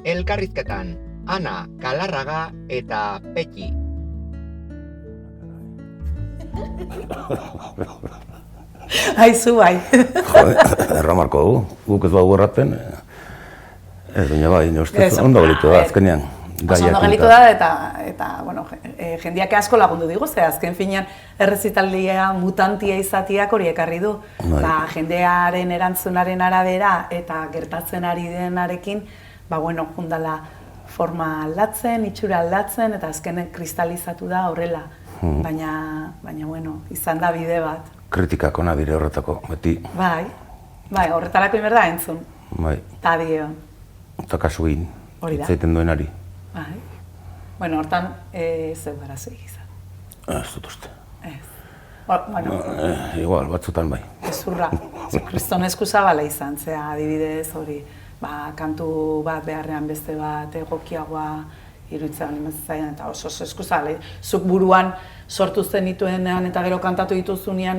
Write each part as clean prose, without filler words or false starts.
Elkarrizketan, Ana Galarraga eta Petxi. Aizu bai. Erramarko du, guk ez bau erraten, ez baina bai, ondo gelitu da, azkenean. Ondo gelitu da eta bueno, jendeak asko lagundu digu, ze azken finean errezitaldia mutantia izatiak hori ekarri du. Jendearen erantzunaren arabera eta gertatzen ari denarekin, jundala forma aldatzen, itxura aldatzen, eta azkenen kristalizatu da horrela. Baina, izan da bide bat. Kritikak ona dire horretako, beti. Bai, horretarako inberda entzun. Bai. Ta dio. Eta kasu egin, itzaiten duenari. Bai. Hortan, zeu gara zuik izan. Ez dut uste. Igual, batzutan bai. Ezurra, kriston eskuzabala izan, zera adibidez hori, kantu bat beharrean beste bat egokiagoa iruditzen animatzen eta oso eskuzabala. Zuk buruan sortu zen dituenean eta gero kantatu dituzunean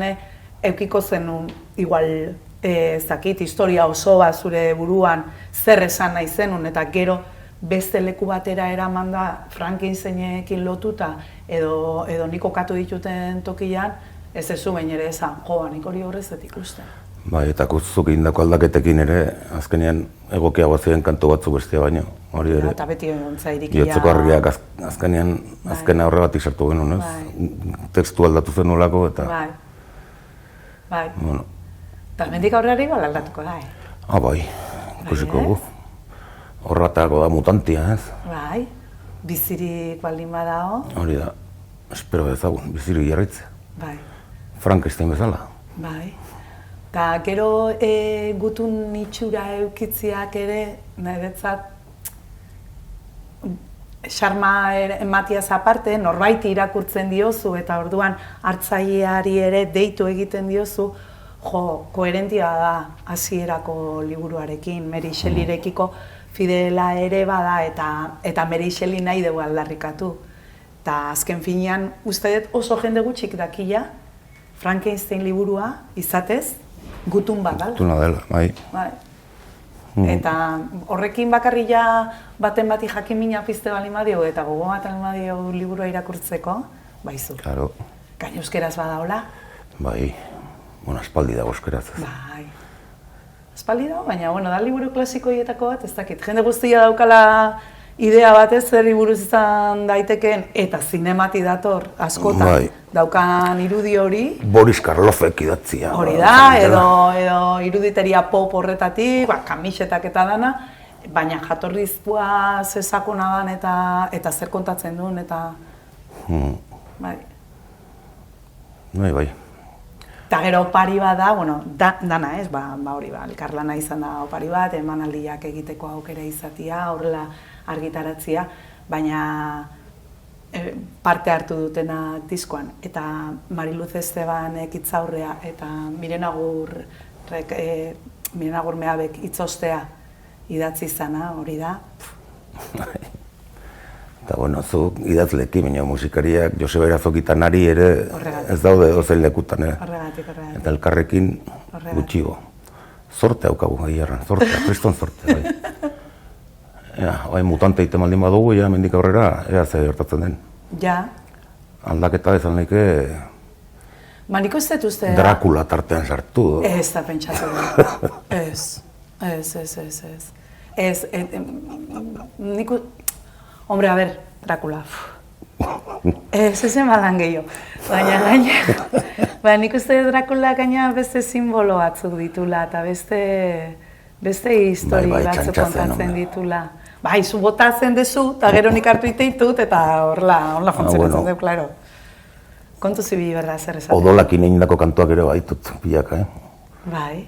eukiko zenun, igual, zakit, historia oso bat zure buruan zer esan nahi zenun eta gero beste leku batera eraman da Frankensteinekin lotuta edo nik kokatu dituten tokian, ez ezu bain ere esan, nik hori horrezet ikusten. Bai, eta zuk egindako aldaketekin ere, azkenean egokiago ziren kantu batzu bestea baino, hori ere. Eta beti ontza irikia. Biotzeko argiak azkena horre batik sartu genuen, ez? Tekstu aldatu zen nolako eta... Bai. Eta mendik aurrera igual aldatuko da, Bai, ikusiko gu. Horratako da mutantia, ez? Bai, bizirik baldin badao. Hori da, espero bezagun, bizirik jarritzea. Bai. Frankenstein bezala. Bai. Eta gero gutun itxura eukitziak ere, niretzat, xarma ematiaz aparte, norbaiti irakurtzen diozu eta orduan hartzaileari ere deitu egiten diozu, koherentia da hasierako liburuarekin, Mary Shelleyrekiko fidela ere bada eta Mary Shelley nahi dugu aldarrikatu. Eta azken finean, uste dut oso jende gutxik dakila, Frankenstein liburua izatez, gutun bat dela. Gutuna dela, bai. Eta horrekin bakarria baten bati jakimina pizte bali madio eta gogo baten madio liburua irakurtzeko, baizu. Claro. Gain euskeraz badaola? Bai, espaldi dago euskeraz. Bai. Espaldi dago, baina, da liburu klasikoietako bat, ez dakit. Jende guztia daukala idea batez zer buruz izan daitekeen eta zinemati dator askotan daukan irudi hori. Boris Karloffek idatzia. Hori da, edo iruditeria pop horretatik, kamisetak eta dana, baina jatorrizkoa zesakona dan eta zer kontatzen duen eta... Bai. Bai. Eta gero opari bat da, dana ez, hori elkarlana izan da opari bat, emanaldiak egiteko aukera izatia, horrela argitaratzia, baina parte hartu dutenak diskoan. Eta Mariluz Estebanek hitzaurrea eta Miren Agur Meabek hitzostea idatzi izana, hori da. Eta zu idazlekin, baina musikariak Joseba Irazokitan ari ere ez daude edozein lekutan. Horregatik. Eta elkarrekin gutxigo. Zorte haukagu, zortea, kriston zortea. Bai, mutante egiten baldin badugu, mendik aurrera, ea ze gertatzen den. Ja. Aldaketa ezan lehike... Nik uste dut uste... Drakula tartean sartu. Ez da pentsatu da. Ez. Nik... Hombre, a ber, Drakula. Ez emadan gehiago. Baina gaina... Nik uste Drakula gaina beste simbolo batzuk ditula eta beste histori batzuk kontatzen ditula. Bai, zu botatzen dezu, eta gero nik hartu iteit eta horrela funtzionatzen dut, klaro. Kontu zibi berda zer esaten. Odolakin egindako kantuak ere baitut pilaka, Bai.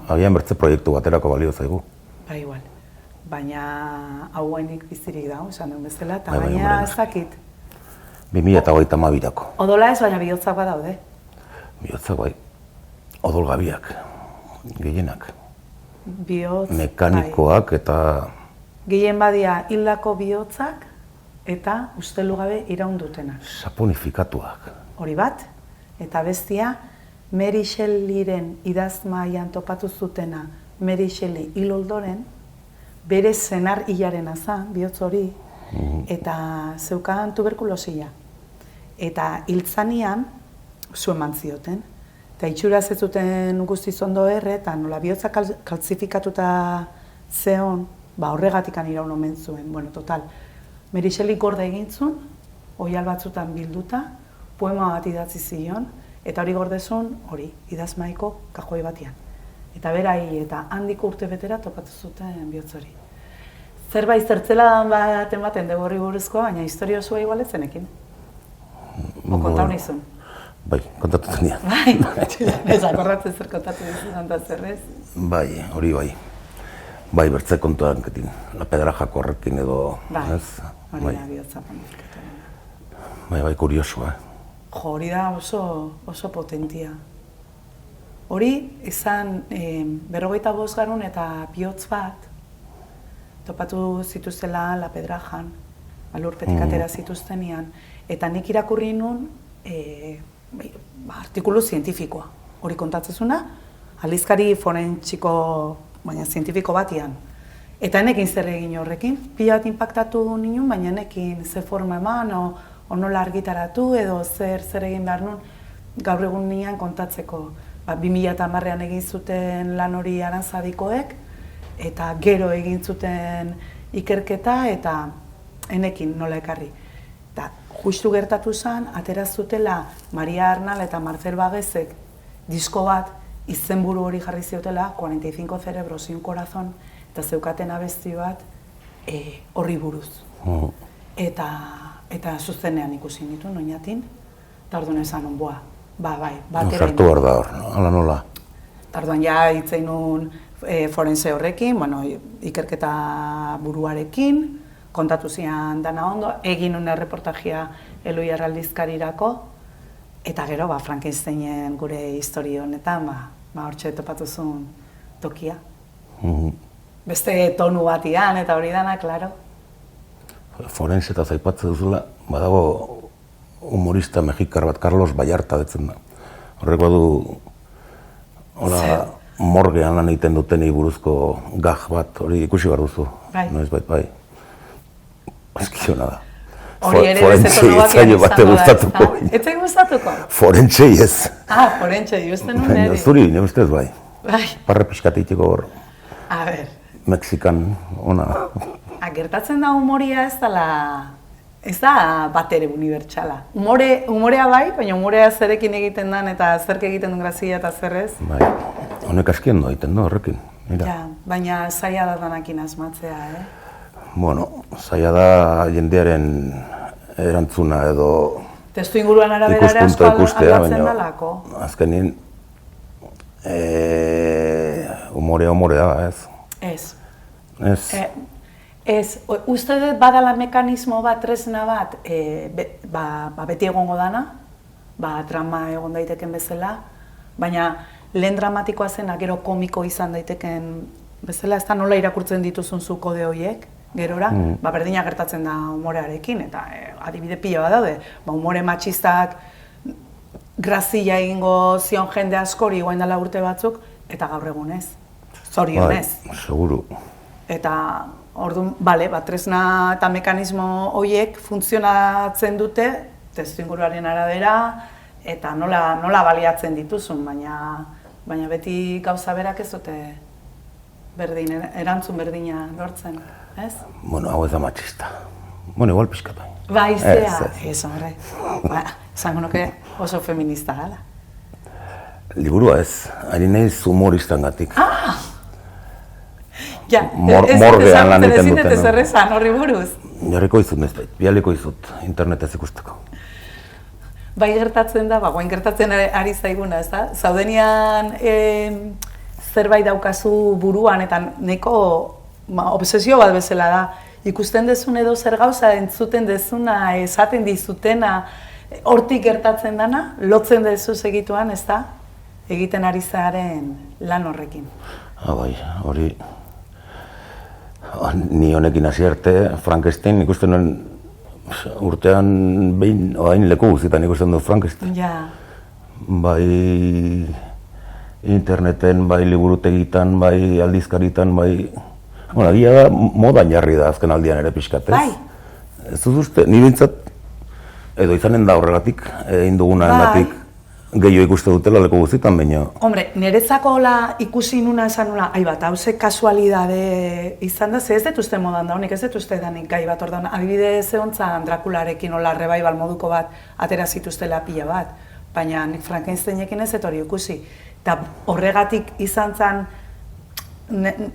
Agian bertze proiektu baterako balio zaigu. Bai, igual. Baina hau hainik bizirik da, esan duen bezala, eta baina ez dakit. 2022ko. Odola ez, baina bihotzak badaude. Bihotzak bai. Odol gabiak, gehienak. Bihotz, mekanikoak eta... Gehien badia hildako bihotzak eta ustelu gabe iraundutenak. Saponifikatuak. Hori bat, eta bestia, Mary Shelleyren idazmaian topatu zutena Mary Shelley hil ondoren, bere senar hilarena zan, bihotz hori, eta zeukan tuberkulosia. Eta hiltzanian, zu eman zioten. Eta itxuraz ez zuten guztiz ondo erre, eta nola bihotza kalzifikatuta zeon, horregatikan iraun omen zuen. Bueno, total, Merixelik gorde egin zuen, oial batzutan bilduta, poema bat idatzi zion, eta hori gordezun, hori, idazmaiko kajoi batian. Eta berai, eta handiko urte betera topatu zuten bihotz hori. Zerbait zertzela bat ematen dugu horri buruzkoa, baina historia osoa igualetzenekin. O kontau nizun. Bai, kontatu zen dian. Bai, ez akordatzen zer kontatu dizun da zerrez. Bai, hori bai. Bai, bertze kontuan, la pedra jakorrekin edo, ez? Hori da bihotza pandizkatu. Bai, kuriosua. Jo, hori da oso potentia. Hori, izan 45 garun eta bihotz bat, topatu zituztela La Pedrajan, lurpetik atera zituztenian, eta nik irakurri nun artikulu zientifikoa. Hori kontatzezuna, aldizkari forentsiko, baina zientifiko batian. Eta enekin zer egin horrekin, pila bat inpaktatu ninen, baina enekin ze forma eman, o nola argitaratu edo zer egin behar nun, gaur egun nian kontatzeko. 2010an egin zuten lan hori Arantzadikoek, eta gero egin zuten ikerketa eta enekin nola ekarri. Eta justu gertatu zen, atera zutela Maria Arnal eta Marcel Bagezek disko bat izenburu hori jarri ziotela, 45 cerebros y un corazón, eta zeukaten abesti bat horri buruz. Eta zuzenean ikusi nitu, noinatin, eta orduan esan onboa. Bai, batera. Sartu behar da hor, ala nola. Tarduan ja hitzein nun forense horrekin, ikerketa buruarekin, kontatu zian dana ondo, egin nun erreportajia Eloi Aldizkarirako, eta gero Frankensteinen gure historia honetan, hortxe topatu zuen tokia. Beste tonu batian eta hori dana, klaro. Forense eta zaipatzen duzula, badago humorista mexikar bat, Carlos Vallarta detzen da. Horrek badu, morgean lan egiten dutenei buruzko gaj bat, hori ikusi behar duzu. Noiz bai. Ezkiona da. Hori ere bezeko nobakian izango da. Etzai gustatuko? Forentsei ez. Forentsei, uste nun eri. Zuri, nire ustez bai. Parre pixkateitiko hor. A ber. Mexikan, ona. Gertatzen da humoria ez da bat ere unibertsala. Humorea bai, baina humorea zerekin egiten dan eta zerk egiten duen grazia eta zerrez. Bai, honek askien doa egiten da horrekin. Ja, baina zaila da danakin asmatzea, Bueno, zaila da jendearen erantzuna edo testu inguruan arabera asko aldatzen dalako. Azkenin, humorea da, ez? Ez. Ez, uste dut badala mekanismo bat, tresna bat, beti egongo dana, trama egon daiteken bezala, baina lehen dramatikoa zena gero komiko izan daiteken bezala, ez da nola irakurtzen dituzun zu kode horiek, gerora, berdina gertatzen da humorearekin, eta adibide pila bat daude, humore matxistak grazia egingo zion jende askori guain dela urte batzuk, eta gaur egunez, zorionez. Seguru. Eta orduan, tresna eta mekanismo horiek funtzionatzen dute testu inguruaren arabera eta nola baliatzen dituzun, baina beti gauza berak ez dute erantzun berdina lortzen, ez? Bueno, hau ez da matxista. Bueno, igual pixkat bai. Bai, zea, ez horre. Zango nuke oso feminista gala. Liburua ez, ari nahiz humoristan gatik. Ja, morgean lan egiten duten. Ez zerrezan horri buruz. Jarriko izut nezbait, bialiko izut internetez ikusteko. Bai gertatzen da, guain gertatzen ari zaiguna, ez da? Zaudenian zerbait daukazu buruan eta neko obsesio bat bezala da. Ikusten dezun edo zer gauza entzuten dezuna, esaten dizutena, hortik gertatzen dana, lotzen dezu segituan, ez da? Egiten ari zaren lan horrekin. Bai, hori... Ni honekin hasi arte, Frankenstein ikusten nuen urtean behin, oain leku guztietan ikusten du Frankenstein. Ja. Bai interneten, bai liburutegitan, bai aldizkaritan, bai Bueno, egia da, modan jarri da azken aldian ere pixkat, ez? Bai. Ez duz uste, ni bintzat, edo izanen da horregatik, egin duguna engatik, gehiago ikuste dutela leku guztietan, baina... Hombre, niretzako hola ikusi nuna esan nula, bat, hauze kasualidade izan da, ze ez detuzte modan da honik, ez detuzte danik gai bat ordan. Adibidez egontzan Drakularekin hola revival moduko bat atera zituztela pila bat, baina nik Frankensteinekin ez hori ikusi. Eta horregatik izan zen,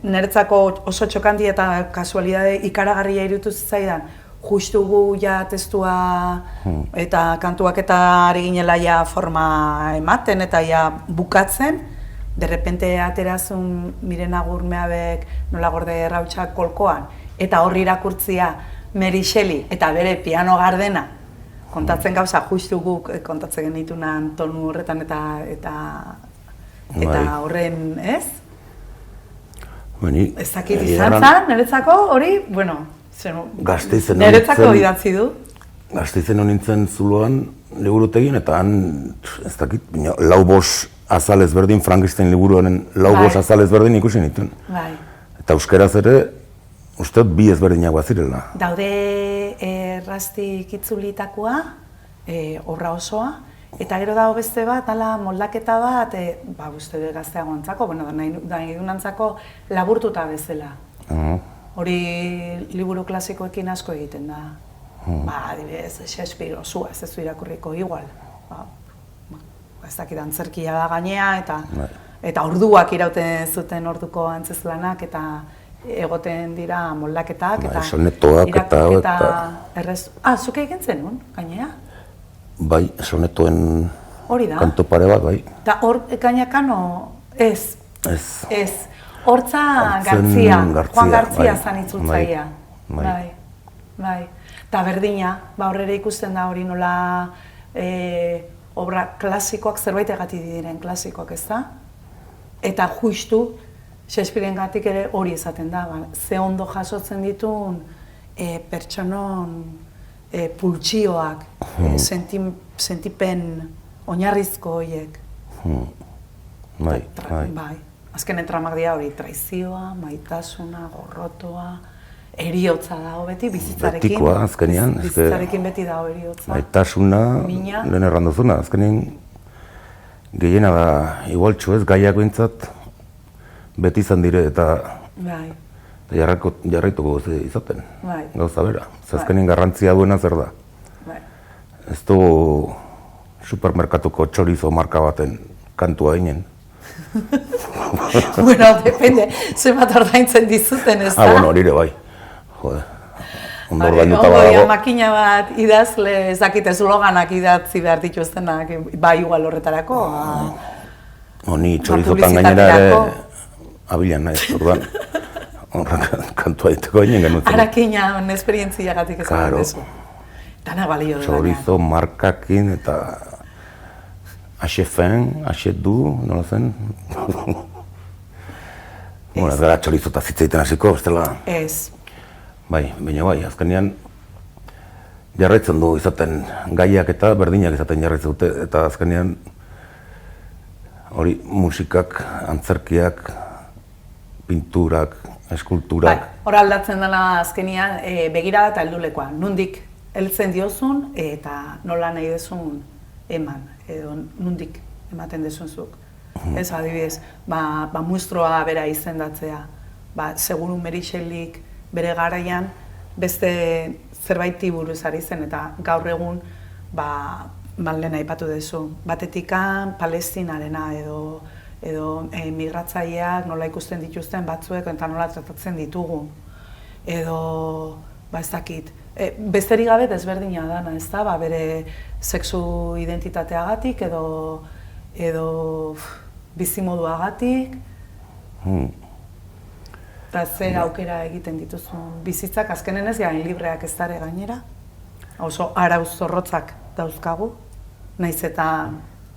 niretzako oso txokanti eta kasualidade ikaragarria irutu zitzaidan, justu gu ja testua eta kantuak eta ari ginela ja forma ematen eta ja bukatzen, de repente aterazun Miren Agurmeabek nola gorde errautsak kolkoan, eta horri irakurtzia Mary Shelley eta bere piano gardena kontatzen gauza justu guk kontatzen genitunan tonu horretan eta horren, ez? Ez dakit izan zen, niretzako hori, bueno, niretzako idatzi du. Gasteizen honintzen zuloan liburutegin, eta han, ez dakit, lau bos azal ezberdin, Frankenstein liburuaren lau bos azal ezberdin ikusi nituen. Eta euskeraz ere, usteot bi ezberdinak bazirela. Daude erraztik itzulitakoa, obra osoa, eta gero dago beste bat, ala moldaketa bat, uste gazteago antzako, nahi dunantzako laburtuta bezala. Hori liburu klasikoekin asko egiten da. Adibidez, Shakespeare osua, ez du irakurriko igual. Ez dakit antzerkia da gainea, eta orduak irauten zuten orduko antzezlanak, eta egoten dira moldaketak, eta sonetoak errez... Zuke egin zenun, gainea? Bai, sonetoen kanto pare bat, bai. Eta hor gainakano, ez. Hortza Gartzia, Juan Gartzia zan itzultzaia. Bai. Eta berdina, horrela ikusten da hori nola obra klasikoak zerbait egati diren klasikoak, ez da? Eta justu, Shakespeareengatik ere hori esaten da, ze ondo jasotzen ditun pertsonon pultsioak, sentipen oinarrizko horiek. Bai. Azkenen tramak dira hori, traizioa, maitasuna, gorrotoa, eriotza dago beti, bizitzarekin. Betikoa, azkenean. Bizitzarekin beti dago eriotza. Maitasuna, lehen erranduzuna, azkenean gehiena da, igualtxu ez, gaiak bintzat, beti izan dire eta jarraituko izaten, gauza bera. Azkenean garrantzia duena zer da. Ez du supermerkatuko txorizo marka baten kantua ginen. Bueno, depende, zenbat ordaintzen dizuten, ez da? Bueno, hori ere bai. Ondo ordainduta badago. Makina bat idazle, ez dakit esloganak idatzi behar dituztenak, bai igual horretarako. Honi txorizotan gainera ere abilan nahi, orduan. Kantua diteko ginen genutzen. Harakina, esperientziagatik esan dezu. Dana balio du. Txorizo markakin eta Axefen, Axedu, nola zen? Bueno, ez gara txorizota zitzeiten hasiko, bestela... Ez. Bai, baina bai, azkenean jarraitzen du izaten gaiak eta berdinak izaten jarraitzen dute, eta azkenean hori musikak, antzerkiak, pinturak, eskulturak... Hor aldatzen dela azkenean begirada eta heldulekoa, nondik heltzen diozun eta nola nahi dezun eman, edo nondik ematen dezunzuk. Ez adibidez, muestroa bera izendatzea, seguru Mary Shelleyk bere garaian beste zerbaiti buruz ari zen, eta gaur egun lehen aipatu duzu. Batetik Palestinarena edo migratzaileak nola ikusten dituzten batzuek eta nola tratatzen ditugu. Edo, ez dakit, besterik gabe desberdina dana, ez da, bere sexu identitateagatik edo bizimoduagatik. Eta zer aukera egiten dituzun bizitzak, azkenen ez gain libreak ez dara gainera. Oso arauz zorrotzak dauzkagu, nahiz eta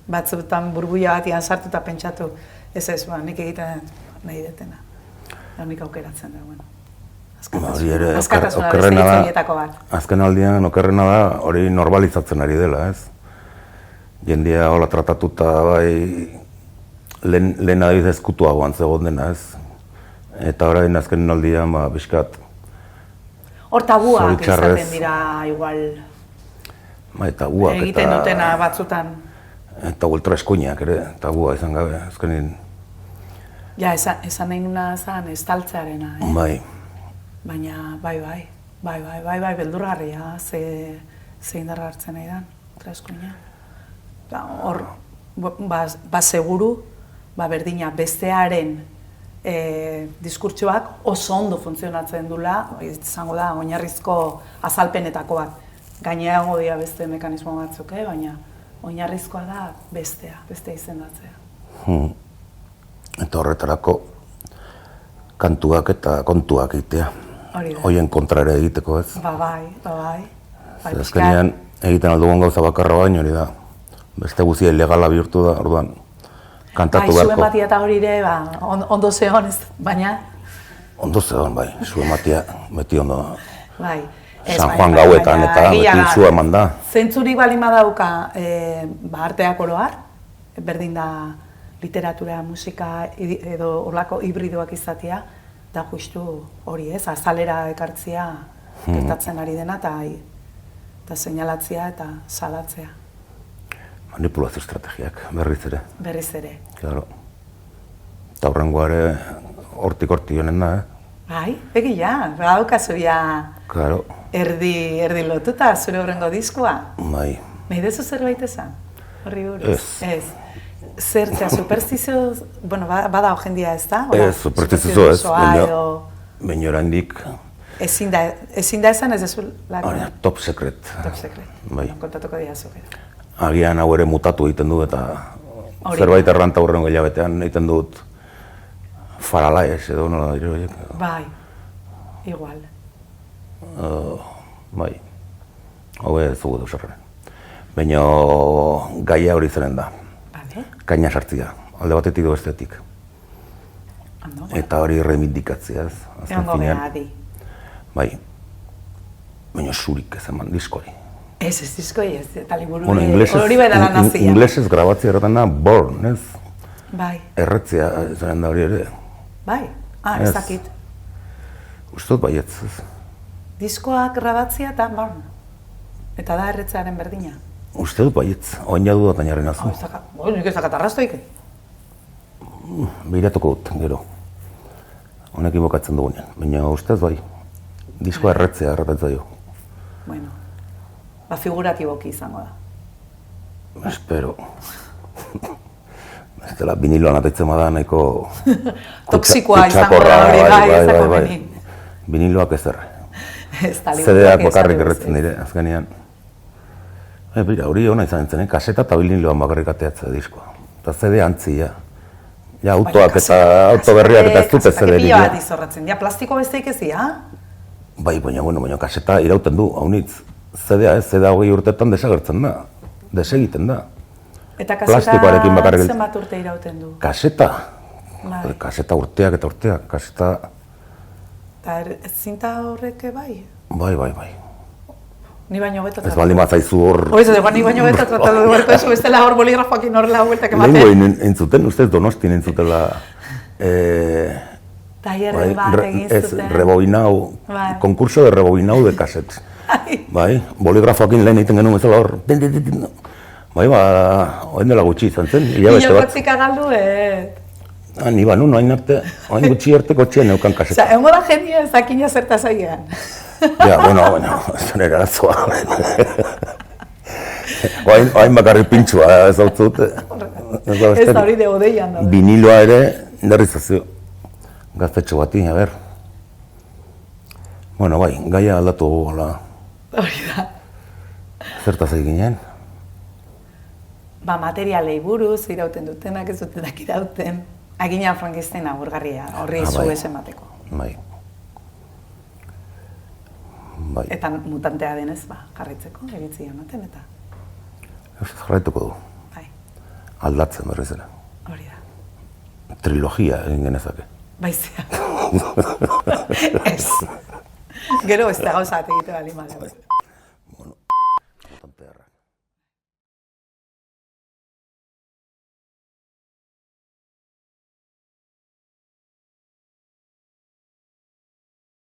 batzuetan burbuia batian sartu eta pentsatu, ez, nik egiten nahi detena. Nik aukeratzen da, bueno. Askatasuna beste hitzaietako bat. Azken aldian okerrena da hori normalizatzen ari dela, ez? Jendia hola tratatuta bai lehen adibidez ezkutuagoan zegoen dena, ez? Eta orain azken aldian, bizkat... Hor tabuak izaten dira, igual... Tabuak eta... Egiten dutena batzutan. Eta ultra eskoinak ere, tabua izan gabe, azkenin... Ja, esan nahi nuna zan, estaltzearena, Bai. Baina, bai, beldurgarria, ze indarra hartzen nahi dan, ultra eskoina. Hor, seguru, berdina, bestearen diskurtsoak oso ondo funtzionatzen dula, izango da, oinarrizko azalpenetako bat. Gaineago dira beste mekanismo batzuk, baina oinarrizkoa da bestea izendatzea. Eta horretarako kantuak eta kontuak egitea. Hoien kontra ere egiteko, ez? Bai. Azkenean egiten aldugun gauza bakarra baino hori da. Beste guzia ilegala bihurtu da, orduan kantatu beharko. Bai, Su Ematia eta hori ere, ondo zegoen, baina... Ondo zegoen, bai. Su Ematia beti ondo... Bai. San Juan gauetan eta beti zu eman da. Zentzurik bali madauka arteak oroar, berdin da literatura, musika edo horlako hibridoak izatea, da justu hori ez, azalera ekartzea gertatzen ari dena eta seinalatzea eta salatzea. Manipulazio estrategiak, berriz ere. Berriz ere. Claro. Eta horrengoa ere hortik honen da, Bai, egia, badaukazu ja Claro. Erdi lotuta zure horrengo diskoa. Bai. Nahi dezu zerbait esan? Horri buruz? Ez. Zertzea, superstizio, bueno, bada jendia ez da? Ez, superstizio ez, baina oraindik... Ezin da esan ez dezu lako? Top secret. Top secret. Bai. Kontatuko diazu. Agian hau ere mutatu egiten du eta zerbait erranta hurrengo hilabetean egiten dut Faralaes edo nola dire horiek. Bai, igual. Bai, hau ez dugu duzerren. Baina gaia hori zeren da. Kaina sartzia, alde batetik edo bestetik. Eta hori reivindikatzea ez. Egongo beha di. Bai, baina zurik ez eman diskori. Ez diskori ez, eta liburu hori bai dela nazia. Inglesez grabatzea erraten da born, ez? Bai. Erretzea zaren da hori ere. Bai, ez dakit. Uztot baietz ez. Diskoak grabatzea eta born. Eta da erretzearen berdina. Uste dut baietz, oin jadu da tainaren azu. Nik ez dakat arrastoik. Biratuko dut, gero. Honekin bokatzen dugunean, baina ustez bai. Diskoa erretzea erratetza jo. Bueno, figuratiboki izango da. Espero. Ez dela biniloan ataitzen bada nahiko... Toksikoa izango da hori, bai, ezako beni. Biniloak ez erre. CD-ak bakarrik erretzen dire, azkenean. Bira, hori hona izan zen, kaseta eta biniloan bakarrik ateatzea diskoa. Eta CD antzia. Ja, autoak eta auto berriak eta ez dute CD-rik. Kasetak pila bat izorratzen dira, plastiko besteik ez dira? Bai, baina kaseta irauten du, haunitz. CD-a ez, CD-a 20 urtetan desagertzen da. Desegiten da. Eta kaseta zenbat urte irauten du? Kaseta? Kaseta urteak eta urteak, kaseta... Eta zinta horrek bai? Bai. Ni baino beto tratatu. Ez baldin bat zaizu hor... Horiz edo, ni baino beto tratatu duerko ez, bestela hor boligrafoakin horrela hueltak ematen. Lehenko entzuten, ustez Donostin entzutela... Taierren bat egin zuten. Ez, rebobinau, konkurso de rebobinau de kasets. Bai, boligrafoakin lehen egiten genuen ezela hor... Bai, oen dela gutxi izan zen, hilabete bat. Ilokotzik agaldu, Ni banu, oain gutxi arte kotxean neukan kaseta. Osa, egon da jendia ezakina zertaz aigean. Ja, bueno, ez da nire arazoa. Oain bakarri pintxua, ez dut zute. Ez da hori de odeian da. Biniloa ere, derrizazio. Gaztetxo bati, a ber. Bueno, bai, gaia aldatu gola. Hori da. Zertaz eginen? Materialei buruz, irauten dutenak, ez dutenak irauten. Agina Frankenstein agurgarria, horri zu ez emateko. Bai. Eta mutantea denez, jarraitzeko, egitzia ematen, eta... Jarraituko du. Bai. Aldatzen berriz ere. Hori da. Trilogia egin genezake. Baizea. Ez. Gero ez da gauzat egite bali male.